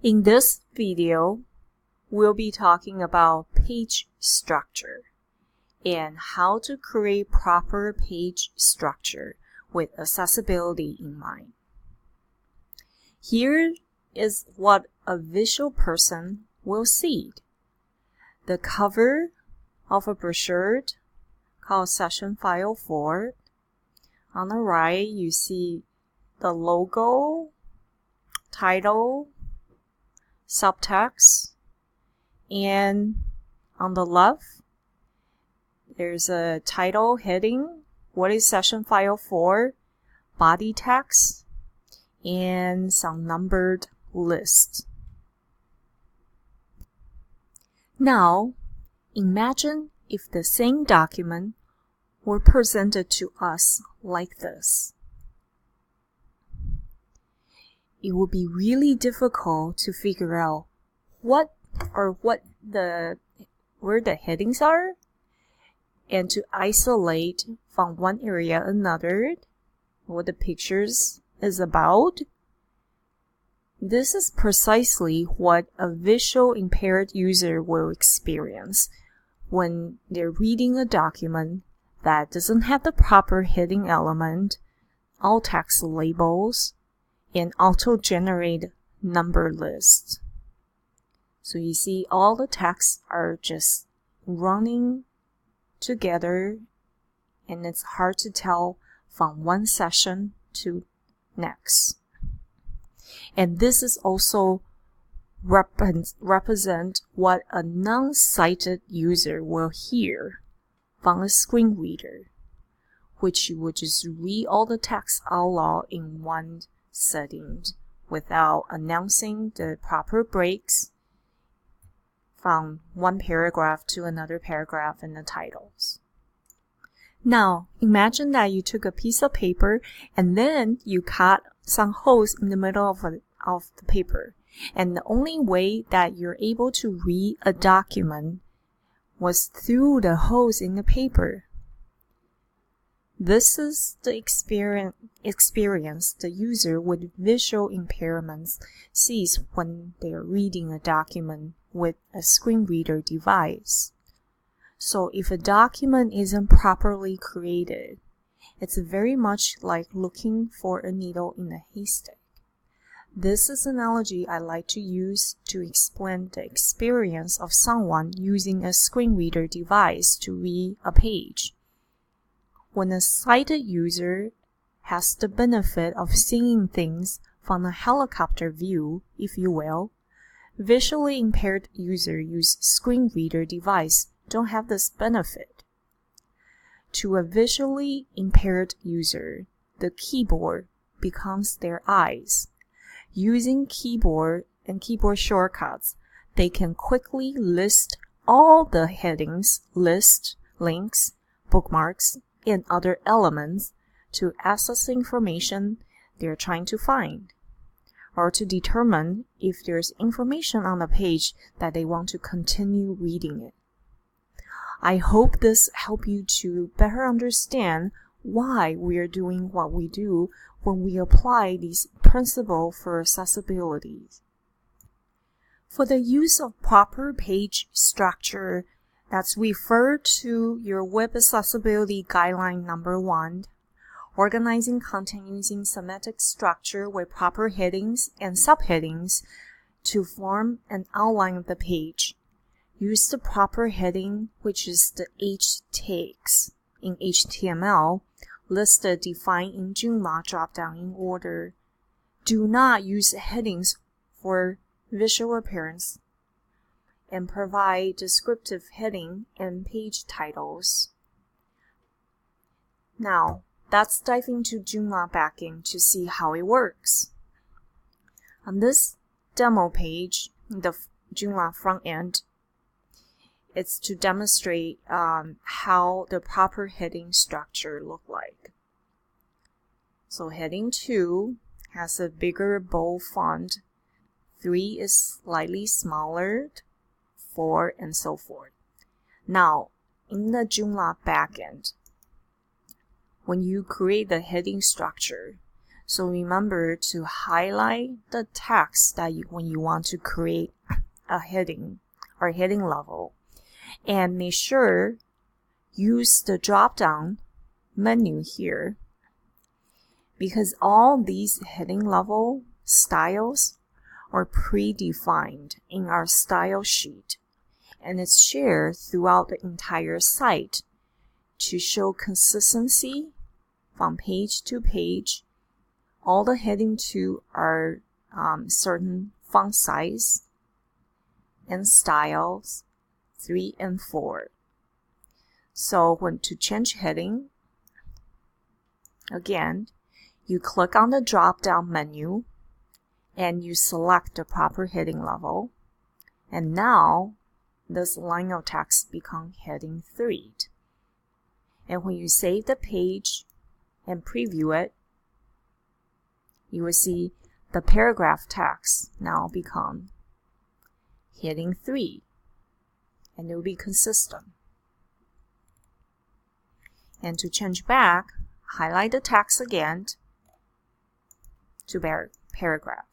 In this video, we'll be talking about page structure and how to create proper page structure with accessibility in mind. Here is what a visual person will see. The cover of a brochure called Session File 4. On the right, you see the logo, title, subtext, and on the left, there's a title heading, what is Session File 4, body text, and some numbered lists. Now, imagine if the same document were presented to us like this. It would be really difficult to figure out where the headings are and to isolate from one area another what the pictures is about. This is precisely what a visual impaired user will experience when they're reading a document that doesn't have the proper heading element, alt text labels, and auto-generate number lists. So you see all the texts are just running together and it's hard to tell from one session to next. And this is also represent what a non-sighted user will hear from a screen reader, which would just read all the text out loud in one setting without announcing the proper breaks from one paragraph to another paragraph in the titles. Now, imagine that you took a piece of paper and then you cut some holes in the middle of the paper. And the only way that you're able to read a document was through the holes in the paper. This is the experience the user with visual impairments sees when they are reading a document with a screen reader device. So if a document isn't properly created, it's very much like looking for a needle in a haystack. This is an analogy I like to use to explain the experience of someone using a screen reader device to read a page. When a sighted user has the benefit of seeing things from a helicopter view, if you will, visually impaired users use screen reader device don't have this benefit. To a visually impaired user, the keyboard becomes their eyes. Using keyboard and keyboard shortcuts, they can quickly list all the headings, lists, links, bookmarks, and other elements to access information they're trying to find, or to determine if there's information on the page that they want to continue reading it. I hope this helps you to better understand why we are doing what we do when we apply these principles for accessibility. For the use of proper page structure, that's referred to your Web Accessibility Guideline number 1, organizing content using semantic structure with proper headings and subheadings to form an outline of the page. Use the proper heading, which is the H tags in HTML, listed defined in Joomla dropdown in order. Do not use headings for visual appearance, and provide descriptive heading and page titles. Now, let's dive into Joomla backend to see how it works. On this demo page, the Joomla front end, it's to demonstrate how the proper heading structure look like. So heading 2 has a bigger bold font, 3 is slightly smaller, 4 and so forth. Now, in the Joomla backend, when you create the heading structure, So remember to highlight the text that when you want to create a heading or heading level, and make sure use the drop-down menu here, because all these heading level styles are predefined in our style sheet, and it's shared throughout the entire site to show consistency from page to page. All the heading 2 are certain font size and styles 3 and 4. So when to change heading, again, you click on the drop-down menu and you select the proper heading level. And now this line of text becomes heading 3. And when you save the page and preview it, you will see the paragraph text now become heading 3, and it will be consistent. And to change back, highlight the text again to paragraph.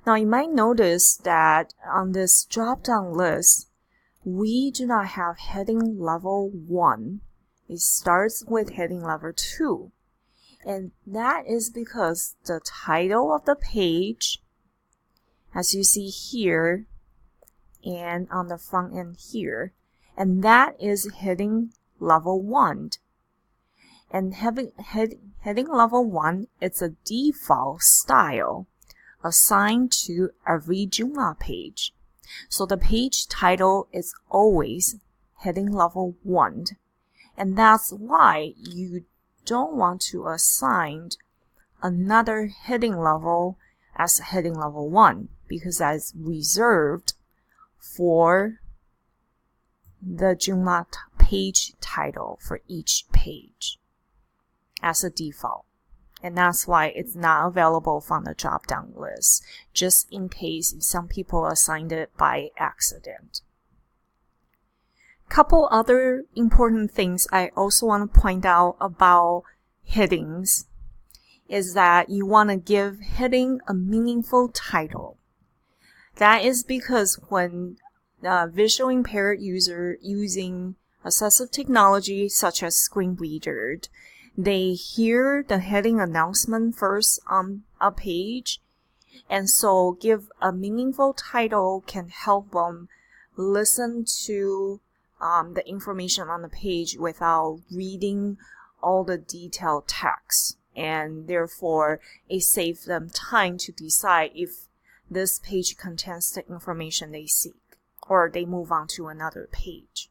Now you might notice that on this drop-down list, we do not have heading level 1. It starts with heading level 2. And that is because the title of the page, as you see here and on the front end here, and that is heading level 1. And heading level 1, it's a default style assigned to every Joomla page. So the page title is always heading level 1. And that's why you don't want to assign another heading level as heading level 1, because that is reserved for the Joomla page title for each page as a default. And that's why it's not available from the drop-down list, just in case some people assigned it by accident. Couple other important things I also want to point out about headings is that you want to give heading a meaningful title. That is because when visual impaired user using assistive technology such as screen reader, they hear the heading announcement first on a page, and so give a meaningful title can help them listen to the information on the page without reading all the detailed text, and therefore it saves them time to decide if this page contains the information they seek, or they move on to another page.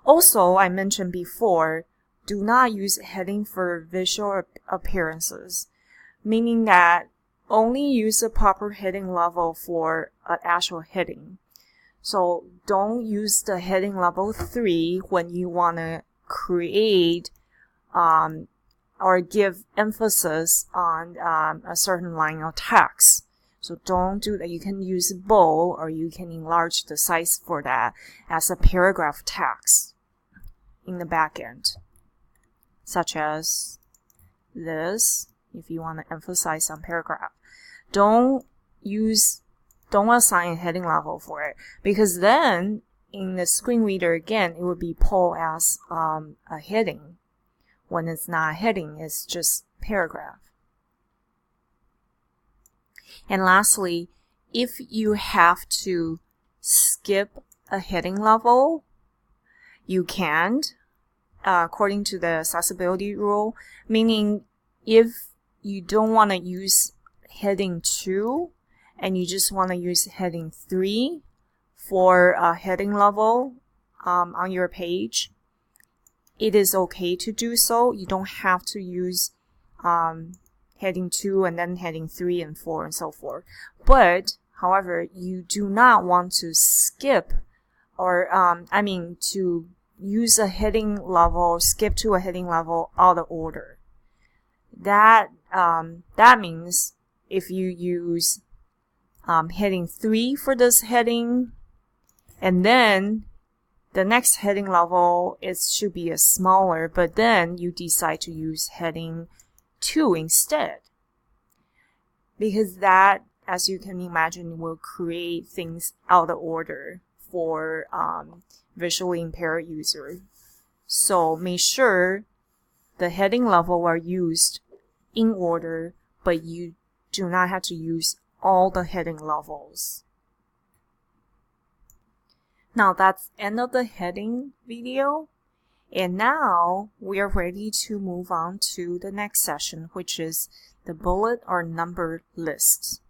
Also, I mentioned before, do not use heading for visual appearances, meaning that only use the proper heading level for an actual heading. So don't use the heading level 3 when you want to create or give emphasis on a certain line of text. So don't do that. You can use bold, or you can enlarge the size for that as a paragraph text in the back end, such as this, if you want to emphasize some paragraph. Don't assign a heading level for it, because then in the screen reader again, it would be pulled as a heading when it's not a heading, it's just paragraph. And lastly, if you have to skip a heading level, you can, according to the accessibility rule, meaning if you don't want to use heading 2 and you just want to use heading 3 for a heading level on your page, it is okay to do so. You don't have to use heading 2 and then heading 3 and 4 and so forth. But, however, you do not want to skip or, to use a heading level, skip to a heading level out of order. That means if you use heading 3 for this heading, and then the next heading level should be smaller, but then you decide to use heading 2 instead. Because that, as you can imagine, will create things out of order for visually impaired users. So make sure the heading level are used in order, but you do not have to use all the heading levels. Now that's end of the heading video. And now we are ready to move on to the next session, which is the bullet or number lists.